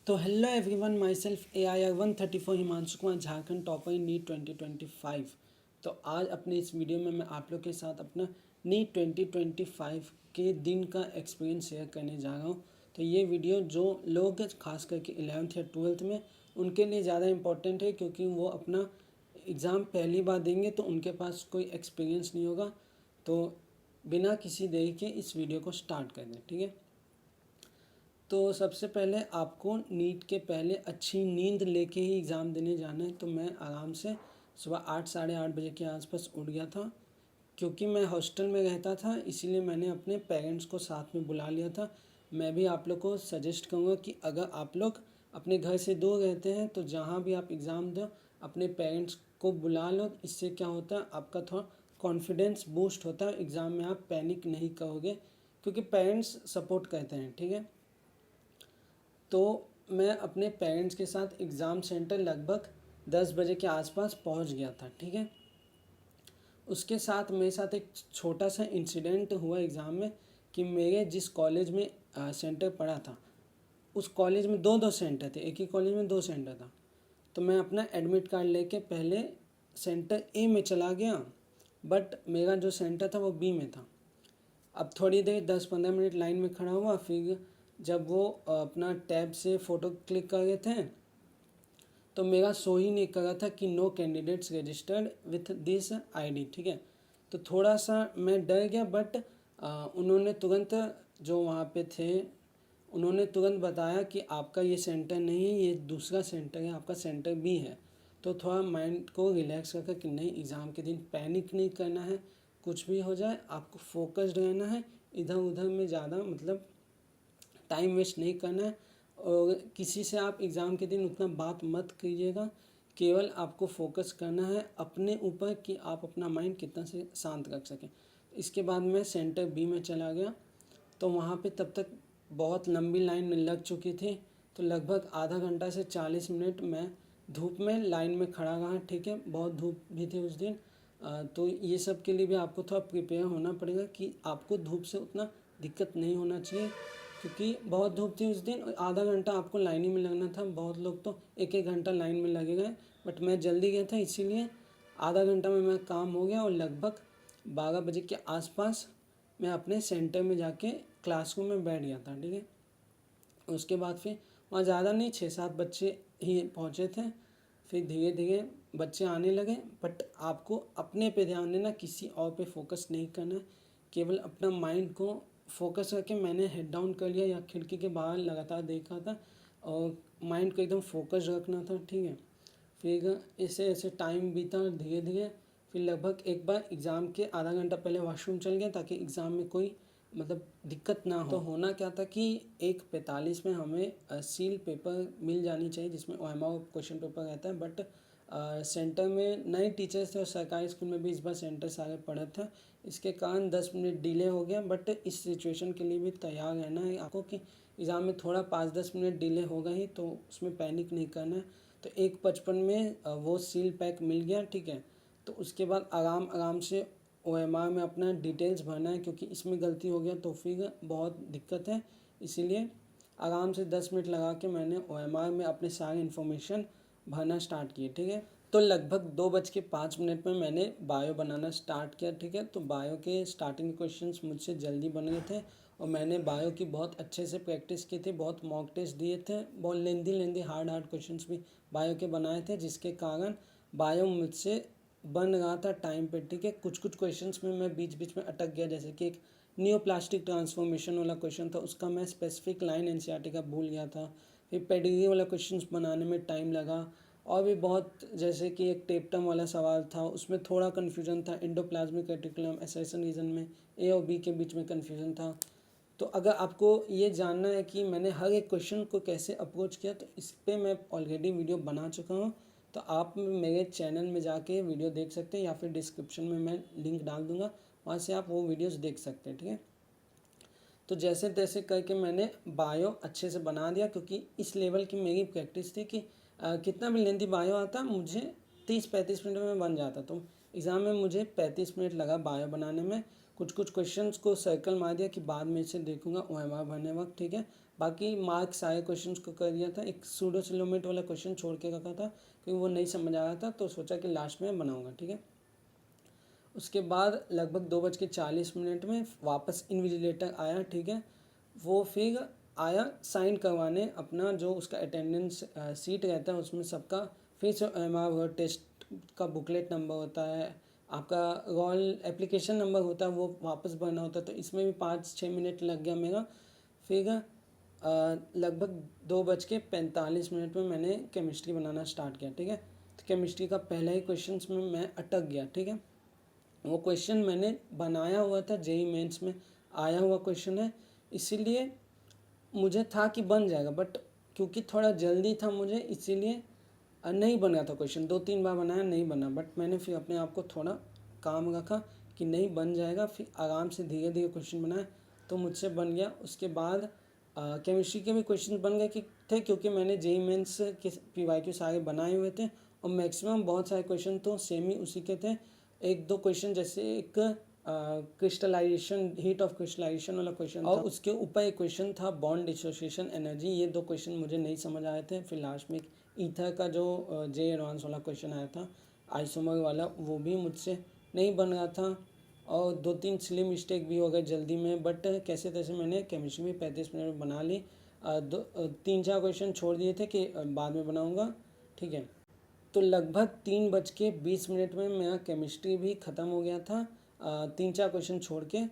तो hello everyone, myself AIR 134 Himanshu Kumar, Jharkhand topper in NEET 2025। तो आज अपने इस वीडियो में मैं आप लोग के साथ अपना नीट 2025 के दिन का एक्सपीरियंस शेयर करने जा रहा हूँ। तो ये वीडियो जो लोग खास करके 11th या 12th में उनके लिए ज़्यादा इम्पोर्टेंट है, क्योंकि वो अपना एग्ज़ाम पहली बार देंगे तो उनके पास कोई एक्सपीरियंस नहीं होगा। तो बिना किसी देरी के इस वीडियो को स्टार्ट कर दें, ठीक है। तो सबसे पहले आपको नीट के पहले अच्छी नींद लेके ही एग्ज़ाम देने जाना है। तो मैं आराम से सुबह 8 साढ़े 8 बजे के आसपास उठ गया था, क्योंकि मैं हॉस्टल में रहता था, इसीलिए मैंने अपने पेरेंट्स को साथ में बुला लिया था। मैं भी आप लोग को सजेस्ट करूँगा कि अगर आप लोग अपने घर से दूर रहते हैं तो जहाँ भी आप एग्ज़ाम दो अपने पेरेंट्स को बुला लो। इससे क्या होता है, आपका थोड़ा कॉन्फिडेंस बूस्ट होता है, एग्ज़ाम में आप पैनिक नहीं करोगे, क्योंकि पेरेंट्स सपोर्ट करते हैं, ठीक है। तो मैं अपने पेरेंट्स के साथ एग्ज़ाम सेंटर लगभग 10 बजे के आसपास पहुंच गया था, ठीक है। उसके साथ मेरे साथ एक छोटा सा इंसिडेंट हुआ एग्ज़ाम में कि मेरे जिस कॉलेज में सेंटर पड़ा था, उस कॉलेज में दो दो सेंटर थे, एक ही कॉलेज में दो सेंटर था। तो मैं अपना एडमिट कार्ड लेके पहले सेंटर ए में चला गया, बट मेरा जो सेंटर था वो बी में था। अब थोड़ी देर 10-15 मिनट लाइन में खड़ा हुआ, फिर जब वो अपना टैब से फ़ोटो क्लिक कर रहे थे तो मेरा शो ही नहीं कर रहा था कि no candidates registered with this ID, ठीक है। तो थोड़ा सा मैं डर गया, बट उन्होंने तुरंत, जो वहाँ पे थे, उन्होंने तुरंत बताया कि आपका ये सेंटर नहीं है, ये दूसरा सेंटर है, आपका सेंटर भी है। तो थोड़ा माइंड को रिलैक्स रखा कि नहीं, एग्ज़ाम के दिन पैनिक नहीं करना है, कुछ भी हो जाए आपको फोकस्ड रहना है, इधर उधर में ज़्यादा मतलब टाइम वेस्ट नहीं करना है। और किसी से आप एग्ज़ाम के दिन उतना बात मत कीजिएगा, केवल आपको फोकस करना है अपने ऊपर कि आप अपना माइंड कितना से शांत रख सकें। इसके बाद मैं सेंटर बी में चला गया, तो वहाँ पे तब तक बहुत लंबी लाइन में लग चुकी थी। तो लगभग आधा घंटा से 40 मिनट मैं धूप में लाइन में खड़ा रहा, ठीक है। बहुत धूप भी थी उस दिन। तो ये सब के लिए भी आपको थोड़ा प्रिपेयर होना पड़ेगा कि आपको धूप से उतना दिक्कत नहीं होना चाहिए, क्योंकि बहुत धूप थी उस दिन और आधा घंटा आपको लाइन में लगना था। बहुत लोग तो एक एक घंटा लाइन में लगे गए, बट मैं जल्दी गया था, इसीलिए आधा घंटा में मेरा काम हो गया और लगभग 12 बजे के आसपास मैं अपने सेंटर में जाके क्लासरूम में बैठ गया था, ठीक है। उसके बाद फिर वहाँ ज़्यादा नहीं, 6-7 बच्चे ही पहुँचे थे। फिर धीरे धीरे बच्चे आने लगे, बट आपको अपने पे ध्यान देना, किसी और पे फोकस नहीं करना है, केवल अपना माइंड को फोकस करके मैंने हेड डाउन कर लिया या खिड़की के बाहर लगातार देखा था और माइंड को एकदम फोकस रखना था, ठीक है। फिर ऐसे ऐसे टाइम बीता धीरे धीरे। फिर लगभग एक बार एग्ज़ाम के आधा घंटा पहले वॉशरूम चल गया, ताकि एग्ज़ाम में कोई मतलब दिक्कत ना हो। तो होना क्या था कि 1:45 में हमें सील पेपर मिल जानी चाहिए, जिसमें OMR क्वेश्चन पेपर रहता है। बट सेंटर में नए टीचर्स थे और सरकारी स्कूल में भी इस बार सेंटर सारे पढ़े थे, इसके कारण 10 मिनट डिले हो गया। बट इस सिचुएशन के लिए भी तैयार रहना है आपको कि एग्ज़ाम में थोड़ा 5-10 मिनट डिले होगा ही, तो उसमें पैनिक नहीं करना है। तो 1:55 में वो सील पैक मिल गया, ठीक है। तो उसके बाद आराम आराम से OMR में अपना डिटेल्स भरना है, क्योंकि इसमें गलती हो गया तो फिर बहुत दिक्कत है। इसीलिए आराम से 10 मिनट लगा के मैंने OMR में अपने सारे इन्फॉर्मेशन भरना स्टार्ट किए, ठीक है। तो लगभग 2:05 में मैंने बायो बनाना स्टार्ट किया, ठीक है। तो बायो के स्टार्टिंग क्वेश्चंस मुझसे जल्दी बन गए थे और मैंने बायो की बहुत अच्छे से प्रैक्टिस की थी, बहुत मॉक टेस्ट दिए थे, बहुत लेंदी हार्ड क्वेश्चंस भी बायो के बनाए थे, जिसके कारण बायो मुझसे बन रहा था टाइम पे, ठीक है। कुछ कुछ क्वेश्चंस में मैं बीच बीच में अटक गया, जैसे कि एक नियोप्लास्टिक ट्रांसफॉर्मेशन वाला क्वेश्चन था, उसका मैं स्पेसिफिक लाइन NCERT का भूल गया था। फिर पेडिग्री वाला क्वेश्चंस बनाने में टाइम लगा, और भी बहुत, जैसे कि एक टेप्टम वाला सवाल था, उसमें थोड़ा कन्फ्यूजन था। एंडोप्लाज्मिक रेटिकुलम एसेशन रीजन में A और B के बीच में कन्फ्यूजन था। तो अगर आपको ये जानना है कि मैंने हर एक क्वेश्चन को कैसे अप्रोच किया, तो इस पर मैं ऑलरेडी वीडियो बना चुका हूँ। तो आप मेरे चैनल में जाके वीडियो देख सकते हैं, या फिर डिस्क्रिप्शन में मैं लिंक डाल दूँगा, वहाँ से आप वो वीडियोस देख सकते हैं, ठीक है। तो जैसे तैसे करके मैंने बायो अच्छे से बना दिया, क्योंकि इस लेवल की मेरी प्रैक्टिस थी कि कितना भी लेंथी बायो आता मुझे 30-35 मिनट में बन जाता। तो एग्ज़ाम में मुझे 35 मिनट लगा बायो बनाने में। कुछ कुछ क्वेश्चंस को सर्कल मार दिया कि बाद में इसे देखूंगा OMR भरने वक्त, ठीक है। बाकी मार्क्स सारे क्वेश्चंस को कर दिया था। एक सूडो सिलोमेट वाला क्वेश्चन छोड़ के रखा था क्योंकि वो नहीं समझ आ रहा था, तो सोचा कि लास्ट में बनाऊंगा, ठीक है। उसके बाद लगभग 2:40 में वापस इन्विजिलेटर आया, ठीक है। वो फिर आया साइन करवाने अपना जो उसका अटेंडेंस सीट रहता है उसमें सबका, फिर से हमारा टेस्ट का बुकलेट नंबर होता है, आपका रोल एप्लीकेशन नंबर होता है, वो वापस भरना होता है। तो इसमें भी 5-6 मिनट लग गया मेरा। फिर लगभग 2:45 में मैंने केमिस्ट्री बनाना स्टार्ट किया, ठीक है। तो केमिस्ट्री का पहला ही क्वेश्चन में मैं अटक गया, ठीक है। वो क्वेश्चन मैंने बनाया हुआ था, जेई मेंस में आया हुआ क्वेश्चन है, इसीलिए मुझे था कि बन जाएगा, बट क्योंकि थोड़ा जल्दी था मुझे, इसीलिए नहीं बन गया था क्वेश्चन। 2-3 बार बनाया, नहीं बना, बट मैंने फिर अपने आप को थोड़ा काम रखा कि नहीं बन जाएगा, फिर आराम से धीरे धीरे क्वेश्चन बनाया तो मुझसे बन गया। उसके बाद केमिस्ट्री के भी क्वेश्चन बन गए कि थे, क्योंकि मैंने जेई मेंस के PYQ सारे बनाए हुए थे और मैक्सिमम बहुत सारे क्वेश्चन तो सेम ही उसी के थे। 1-2 क्वेश्चन जैसे एक क्रिस्टलाइजेशन, हीट ऑफ क्रिस्टलाइजेशन वाला क्वेश्चन और उसके ऊपर एक क्वेश्चन था बॉन्ड डिसोसिएशन एनर्जी। ये 2 क्वेश्चन मुझे नहीं समझ आए थे। फिर लास्ट में एक ईथर का जो जे एडवांस वाला क्वेश्चन आया था आइसोमर वाला, वो भी मुझसे नहीं बन रहा था और 2-3 सिली मिस्टेक भी हो गए जल्दी में, बट कैसे तैसे मैंने केमिस्ट्री में 35 मिनट में बना ली। 3-4 क्वेश्चन छोड़ दिए थे कि बाद में बनाऊँगा, ठीक है। तो लगभग 3:20 में मेरा केमिस्ट्री भी ख़त्म हो गया था, 3-4 क्वेश्चन छोड़ के।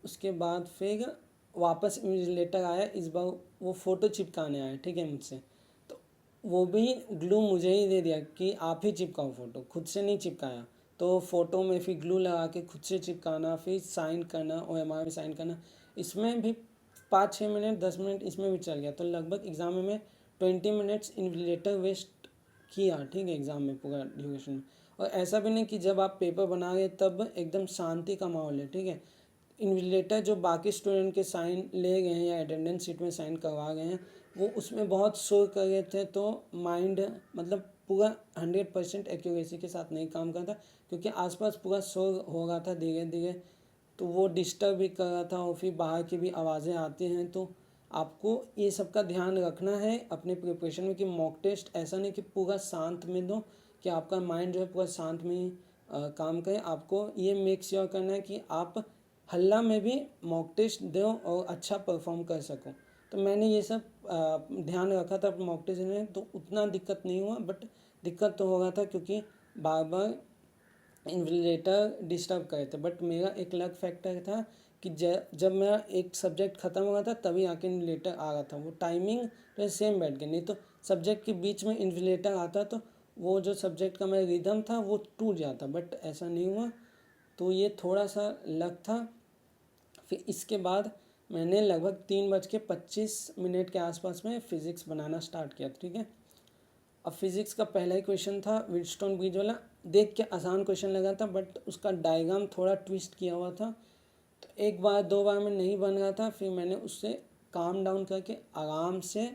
उसके बाद फिर वापस इन्विजिलेटर आया, इस बार वो फ़ोटो चिपकाने आया, ठीक है, मुझसे। तो वो भी ग्लू मुझे ही दे दिया कि आप ही चिपकाओ फ़ोटो, खुद से नहीं चिपकाया। तो फ़ोटो में फिर ग्लू लगा के खुद से चिपकाना, फिर साइन करना, OMR में साइन करना, इसमें भी 5-6 मिनट 10 मिनट इसमें भी चल गया। तो लगभग एग्ज़ाम में 20 मिनट्स इन्विजिलेटर वेस्ट किया, ठीक है, एग्ज़ाम में पूरा ड्यूरेशन में। और ऐसा भी नहीं कि जब आप पेपर बना रहे तब एकदम शांति का माहौल है, ठीक है। इन्विजिलेटर जो बाकी स्टूडेंट के साइन ले गए हैं या अटेंडेंस शीट में साइन करवा गए हैं, वो उसमें बहुत शोर कर रहे थे, तो माइंड मतलब पूरा 100% एक्यूरेसी के साथ नहीं काम करता, क्योंकि आसपास पूरा शोर हो रहा था धीरे धीरे, तो वो डिस्टर्ब भी कर रहा था और फिर बाहर की भी आवाज़ें आती हैं। तो आपको ये सब का ध्यान रखना है अपने प्रिपरेशन में कि मॉक टेस्ट ऐसा नहीं कि पूरा शांत में दो, कि आपका माइंड जो है पूरा शांत में ही काम करे। आपको ये मेक श्योर करना है कि आप हल्ला में भी मॉक टेस्ट दो और अच्छा परफॉर्म कर सको। तो मैंने ये सब ध्यान रखा था मॉक टेस्ट में, तो उतना दिक्कत नहीं हुआ, बट दिक्कत तो हो रहा था क्योंकि बार बार इन्विजिलेटर डिस्टर्ब करे थे। बट मेरा एक लक फैक्टर था कि जब मेरा एक सब्जेक्ट ख़त्म हो गया था तभी आके इन्विजिलेटर आ रहा था, वो टाइमिंग तो सेम बैठ गया, नहीं तो सब्जेक्ट के बीच में इन्विजिलेटर आता तो वो जो सब्जेक्ट का मेरा रिदम था वो टूट जाता, बट ऐसा नहीं हुआ। तो ये थोड़ा सा लक था। फिर इसके बाद मैंने लगभग 3:25 के आसपास में फ़िज़िक्स बनाना स्टार्ट किया, ठीक है। अब फिज़िक्स का पहला ही क्वेश्चन था व्हीटस्टोन ब्रिज वाला, देख के आसान क्वेश्चन लगा था, बट उसका डायग्राम थोड़ा ट्विस्ट किया हुआ था, तो 1-2 बार में नहीं बन रहा था। फिर मैंने उससे काम डाउन करके आराम से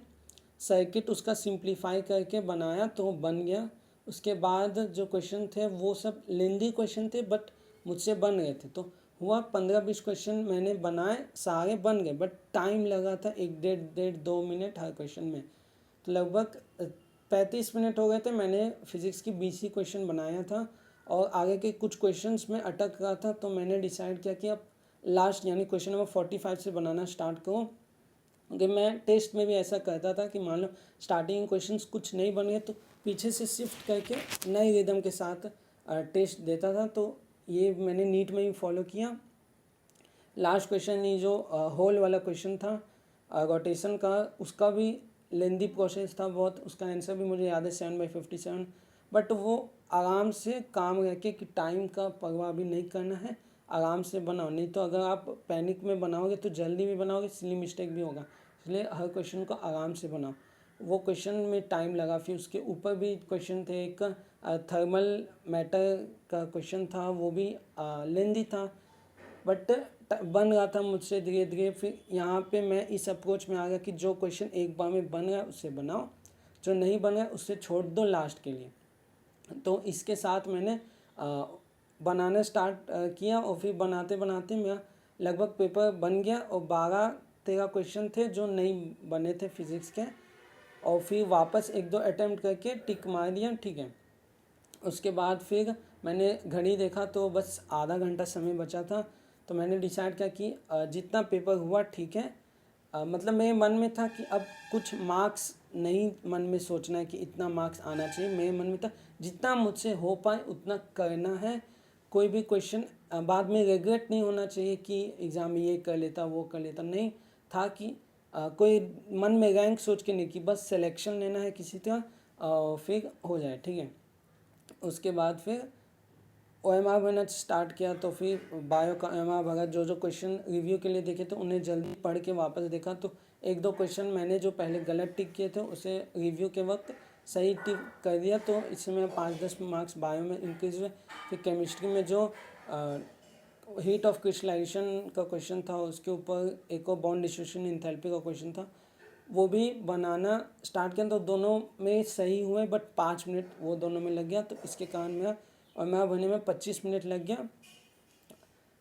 सर्किट उसका सिंप्लीफाई करके बनाया तो बन गया। उसके बाद जो क्वेश्चन थे वो सब लेंदी क्वेश्चन थे, बट मुझसे बन गए थे। तो हुआ 15-20 क्वेश्चन मैंने बनाए, सारे बन गए, बट टाइम लगा था 1 डेढ़ 2 मिनट हर क्वेश्चन में। तो लगभग 35 मिनट हो गए थे। मैंने फिज़िक्स की 20 क्वेश्चन बनाया था और आगे के कुछ क्वेश्चंस में अटक रहा था, तो मैंने डिसाइड किया कि अब लास्ट यानी क्वेश्चन नंबर 45 से बनाना स्टार्ट करूँ। क्योंकि मैं टेस्ट में भी ऐसा करता था कि मान लो स्टार्टिंग क्वेश्चंस कुछ नहीं बन गए तो पीछे से शिफ्ट करके नए रिदम के साथ टेस्ट देता था। तो ये मैंने नीट में भी फॉलो किया। लास्ट क्वेश्चन ये जो होल वाला क्वेश्चन था रोटेशन का, उसका भी लेंदी प्रोसेस था बहुत, उसका आंसर भी मुझे याद है 7/57। बट वो आराम से काम रखे कि टाइम का परवाह भी नहीं करना है, आराम से बनाओ, नहीं तो अगर आप पैनिक में बनाओगे तो जल्दी भी बनाओगे, सिली मिस्टेक भी होगा। इसलिए हर क्वेश्चन को आराम से बनाओ। वो क्वेश्चन में टाइम लगा। फिर उसके ऊपर भी क्वेश्चन थे, एक थर्मल मैटर का क्वेश्चन था, वो भी लेंदी था, बट बन रहा था मुझसे धीरे धीरे। फिर यहाँ पे मैं इस अप्रोच में आ गया कि जो क्वेश्चन एक बार में बन रहा है उससे बनाओ, जो नहीं बन रहा है उससे छोड़ दो लास्ट के लिए। तो इसके साथ मैंने बनाना स्टार्ट किया और फिर बनाते बनाते मेरा लगभग पेपर बन गया और 12 13 क्वेश्चन थे जो नहीं बने थे फिज़िक्स के, और फिर वापस 1-2 अटैम्प्ट करके टिक मार दिया, ठीक है। उसके बाद फिर मैंने घड़ी देखा तो बस आधा घंटा समय बचा था, तो मैंने डिसाइड किया कि जितना पेपर हुआ ठीक है। मतलब मेरे मन में था कि अब कुछ मार्क्स नहीं मन में सोचना है कि इतना मार्क्स आना चाहिए, मेरे मन में था जितना मुझसे हो पाए उतना करना है। कोई भी क्वेश्चन बाद में रिग्रेट नहीं होना चाहिए कि एग्ज़ाम में ये कर लेता वो कर लेता, नहीं था कि कोई मन में रैंक सोच के नहीं, कि बस सिलेक्शन लेना है किसी तरह फिर हो जाए, ठीक है। उसके बाद फिर OMR मैंने स्टार्ट किया, तो फिर बायो का OMR भरा, जो जो क्वेश्चन रिव्यू के लिए देखे थे उन्हें जल्दी पढ़ के वापस देखा, तो 1-2 क्वेश्चन मैंने जो पहले गलत टिक किए थे उसे रिव्यू के वक्त सही टिक कर दिया, तो इसमें 5-10 मार्क्स बायो में इंक्रीज हुए। फिर केमिस्ट्री में जो हीट ऑफ क्रिस्टलाइजेशन का क्वेश्चन था, उसके ऊपर एक और बॉन्ड डिस्ट्रीब्यूशन एंथैल्पी का क्वेश्चन था, वो भी बनाना स्टार्ट किया, तो दोनों में सही हुए, बट 5 मिनट वो दोनों में लग गया, तो इसके कारण मेरा OMR भरने में 25 मिनट लग गया।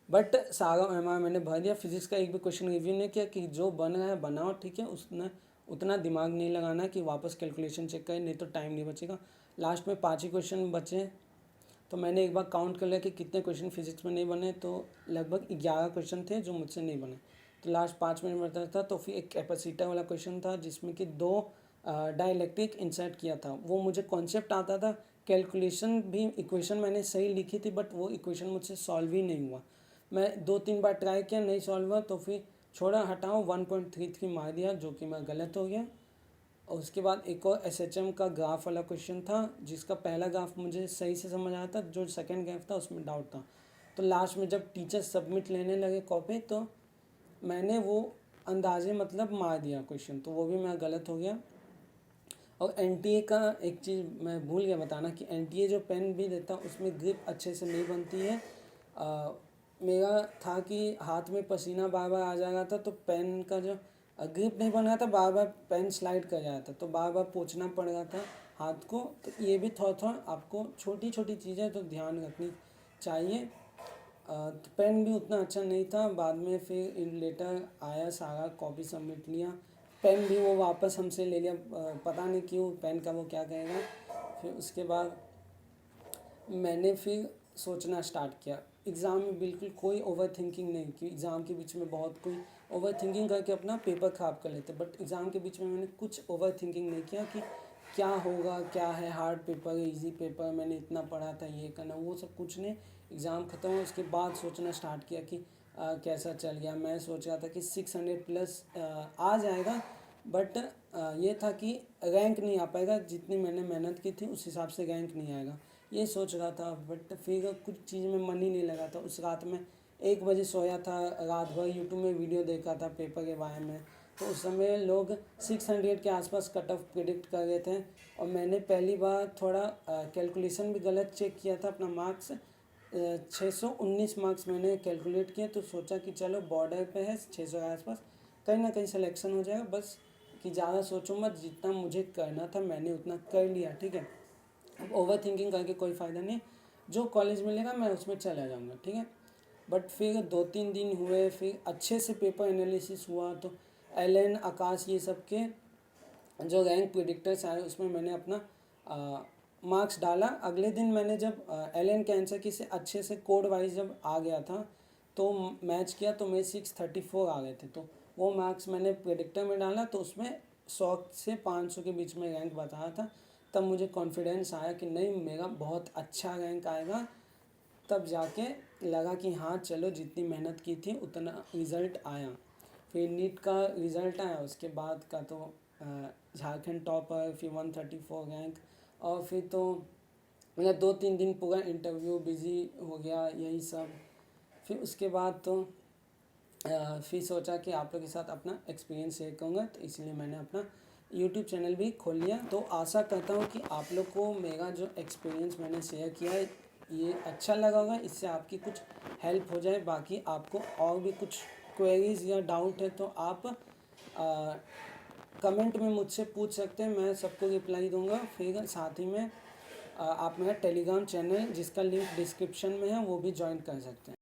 बट सारा OMR मैंने भर दिया। फिजिक्स का एक भी क्वेश्चन रिव्यू नहीं किया, कि जो बन रहा है बनाओ, ठीक है, उसने उतना दिमाग नहीं लगाना कि वापस कैलकुलेशन चेक करें, नहीं तो टाइम नहीं बचेगा। लास्ट में 5 ही क्वेश्चन बचे, तो मैंने एक बार काउंट कर लिया कि कितने क्वेश्चन फिजिक्स में नहीं बने, तो लगभग 11 क्वेश्चन थे जो मुझसे नहीं बने, तो लास्ट 5 मिनट बचा था। तो फिर एक कैपेसिटर वाला क्वेश्चन था जिसमें कि 2 डाइलेक्ट्रिक इंसर्ट किया था, वो मुझे कॉन्सेप्ट आता था, कैलकुलेशन भी इक्वेशन मैंने सही लिखी थी, बट वो इक्वेशन मुझसे सॉल्व ही नहीं हुआ। मैं 2-3 बार ट्राई किया, नहीं सॉल्व हुआ, तो फिर छोड़ा हटाओ 1.33 मार दिया, जो कि मैं गलत हो गया। और उसके बाद एक और SHM का ग्राफ वाला क्वेश्चन था, जिसका पहला ग्राफ मुझे सही से समझ आया था, जो सेकंड ग्राफ था उसमें डाउट था। तो लास्ट में जब टीचर सबमिट लेने लगे कॉपी, तो मैंने वो अंदाजे मतलब मार दिया क्वेश्चन, तो वो भी मैं गलत हो गया। और NTA का एक चीज़ मैं भूल गया बताना, कि NTA जो पेन भी देता उसमें ग्रिप अच्छे से नहीं बनती है। मेरा था कि हाथ में पसीना बार बार आ जा रहा था, तो पेन का जो ग्रिप नहीं बन रहा था, बार बार पेन स्लाइड कर रहा था, तो बार बार पोंछना पड़ रहा था हाथ को। तो ये भी थोड़ा थोड़ा आपको छोटी छोटी चीज़ें तो ध्यान रखनी चाहिए। तो पेन भी उतना अच्छा नहीं था। बाद में फिर लेटर आया, सारा कॉपी सबमिट लिया, पेन भी वो वापस हमसे ले लिया, पता नहीं क्यों, पेन का वो क्या कहेगा। फिर उसके बाद मैंने फिर सोचना स्टार्ट किया। एग्ज़ाम में बिल्कुल कोई ओवर थिंकिंग नहीं की। एग्ज़ाम के बीच में बहुत कोई ओवर थिंकिंग करके अपना पेपर ख़राब कर लेते, बट एग्ज़ाम के बीच में मैंने कुछ ओवर थिंकिंग नहीं किया कि क्या होगा, क्या है, हार्ड पेपर है, ईजी पेपर, मैंने इतना पढ़ा था, ये करना, वो सब कुछ नहीं। एग्ज़ाम ख़त्म हुआ उसके बाद सोचना स्टार्ट किया कि कैसा चल गया। मैं सोच रहा था कि 600 प्लस आ जाएगा, बट ये था कि रैंक नहीं आ पाएगा, जितनी मैंने मेहनत की थी उस हिसाब से रैंक नहीं आएगा, ये सोच रहा था। बट फिर कुछ चीज़ में मन ही नहीं लगा था। उस रात में 1 बजे सोया था, रात भर यूट्यूब में वीडियो देखा था पेपर के बारे में। तो उस समय लोग 600 के आसपास कट ऑफ प्रिडिक्ट कर रहे थे, और मैंने पहली बार थोड़ा कैलकुलेशन भी गलत चेक किया था। अपना मार्क्स 619 मार्क्स मैंने कैलकुलेट किए, तो सोचा कि चलो बॉर्डर पे है 600 के आसपास, कहीं ना कहीं सिलेक्शन हो जाएगा, बस कि ज़्यादा सोचो मत, जितना मुझे करना था मैंने उतना कर लिया, ठीक है। अब ओवर थिंकिंग करके कोई फ़ायदा नहीं, जो कॉलेज मिलेगा मैं उसमें चला जाऊँगा, ठीक है। बट फिर 2-3 दिन हुए, फिर अच्छे से पेपर एनालिसिस हुआ, तो एलन, आकाश, ये सब के जो रैंक प्रिडिक्टर्स आए उसमें मैंने अपना मार्क्स डाला। अगले दिन मैंने जब एलन के आंसर की से अच्छे से कोड वाइज जब आ गया था, तो मैच किया, तो मेरे 634 आ गए थे, तो वो मार्क्स मैंने प्रिडिक्टर में डाला, तो उसमें 100 से 500 के बीच में रैंक बताया था। तब मुझे कॉन्फिडेंस आया कि नहीं, मेरा बहुत अच्छा रैंक आएगा। तब जाके लगा कि हाँ चलो, जितनी मेहनत की थी उतना रिज़ल्ट आया। फिर नीट का रिज़ल्ट आया, उसके बाद का तो झारखंड टॉपर, फिर 134 रैंक, और फिर तो मतलब 2-3 दिन पूरा इंटरव्यू बिज़ी हो गया, यही सब। फिर उसके बाद तो फिर सोचा कि आप लोग के साथ अपना एक्सपीरियंस शेयर करूँगा, तो इसलिए मैंने अपना यूट्यूब चैनल भी खोल लिया। तो आशा करता हूँ कि आप लोग को मेरा जो एक्सपीरियंस मैंने शेयर किया है ये अच्छा लगा होगा, इससे आपकी कुछ हेल्प हो जाए। बाकी आपको और भी कुछ क्वेरीज या डाउट है तो आप कमेंट में मुझसे पूछ सकते हैं, मैं सबको रिप्लाई दूंगा। फिर साथ ही में आप मेरा टेलीग्राम चैनल, जिसका लिंक डिस्क्रिप्शन में है, वो भी ज्वाइन कर सकते हैं।